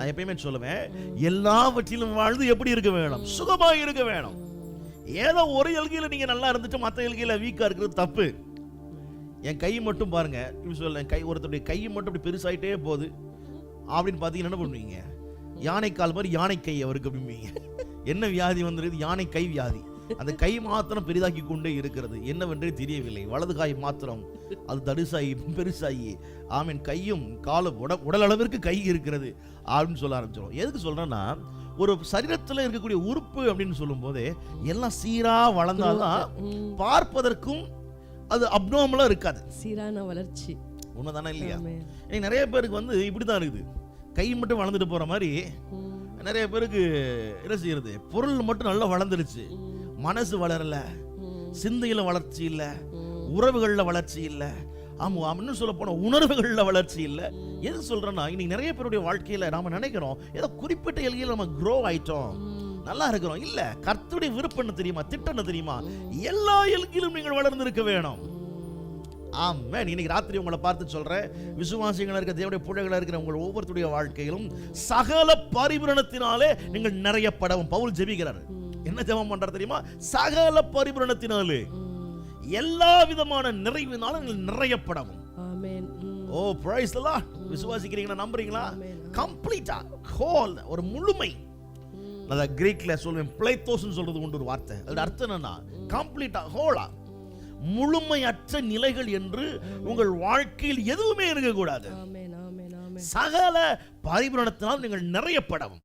நான் எப்பயுமே சொல்லுவேன், எல்லாவற்றிலும் வாழ்ந்து எப்படி இருக்க வேணும்? சுகமாக இருக்க வேணும். ஏதோ ஒரு எல்கையில நீங்க நல்லா இருந்துட்டு மற்ற எல்கையில வீக்கா இருக்கிறது தப்பு. என் கை மட்டும் பாருங்க, இப்படி சொல்ல, கை ஒருத்தருடைய கை மட்டும் அப்படி பெருசாயிட்டே போகுது அப்படின்னு பார்த்தீங்கன்னா என்ன பண்ணுவீங்க? யானை கால் மாதிரி யானை கை அவருக்கு அப்படிம்பீங்க. என்ன வியாதி வந்துருக்குது? யானை கை வியாதி. அந்த கை மாத்திரம் பெரிதாக்கி கொண்டே இருக்கிறது, என்னவென்றே தெரியவில்லை. வலது காய் மாத்திரம் அது தடுசாயி பெருசாயி, ஆமீன், கையும் காலும் உடல் அளவிற்கு கை இருக்கிறது அப்படின்னு சொல்ல ஆரம்பிச்சிடும். எதுக்கு சொல்றேன்னா, ஒரு சரீரத்தில் இருக்கக்கூடிய உறுப்பு அப்படின்னு சொல்லும் போதே எல்லாம் சீரா வளர்ந்தாதான் பார்ப்பதற்கும் அது அப்நார்மலா இருக்காது, சீரான வளர்ச்சி. உண்மைதானே இல்லையா? நிறைய பேருக்கு வந்து இப்படிதான் இருக்குது, கை மட்டும் வளர்ந்துட்டு போற மாதிரி. நிறைய பேருக்கு என்ன செய்யறது, பொருள் மட்டும் நல்லா வளர்ந்துருச்சு, மனசு வளரல, சிந்தையில வளர்ச்சி இல்ல, உறவுகள்ல வளர்ச்சி இல்ல, ஆமா இன்னும் சொல்ல போன உணர்வுகள்ல வளர்ச்சி இல்ல. எது சொல்றேன்னா, இன்னைக்கு நிறைய பேருடைய வாழ்க்கையில நாம நினைக்கிறோம் ஏதோ குறிப்பிட்ட எல்கையில நம்ம க்ரோ ஆயிட்டோம், நல்லா இருக்கிறோம். இல்ல, கர்த்தருடைய விருப்பம் என்ன தெரியுமா? திட்டம் என்ன தெரியுமா? எல்லா எல்கையிலும் நீங்கள் வளர்ந்து இருக்க வேணும். ஆமென். இன்னைக்கு ராத்திரி உங்களை பார்த்து சொல்றேன், விசுவாசிகளா இருக்க தேவனுடைய பிள்ளைகளா இருக்கிற உங்கள் ஒவ்வொருத்தருடைய வாழ்க்கையிலும் சகல பரிபூரணத்தினாலே நீங்கள் நிறையப்படவும். பவுல் ஜெபிக்கிறார். என்ன ஜெபம் பண்றார் தெரியுமா? சகல பரிபூரணத்தினாலே, எல்லா விதமான நிறைவினால நீங்கள் நிறையப்படவும். ஆமென். ஓ பிரைஸ் தி லார்ட். விசுவாசிக்கிறீங்களா? நம்புறீங்களா? கம்ப்ளீட்டா, ஹோல், ஒரு முழுமை. அத கிரீக்ல சொல்லுவேன், பிளைத்தோஸ்னு சொல்றது உண்டு ஒரு வார்த்தை. அதோட அர்த்தம் என்னன்னா, கம்ப்ளீட்டா, ஹோலா, முழுமையற்ற நிலைகள் என்று உங்கள் வாழ்க்கையில் எதுவுமே இருக்கக்கூடாது. சகல பரிபூரணத்தினால் நீங்கள் நிறையப்படவும்.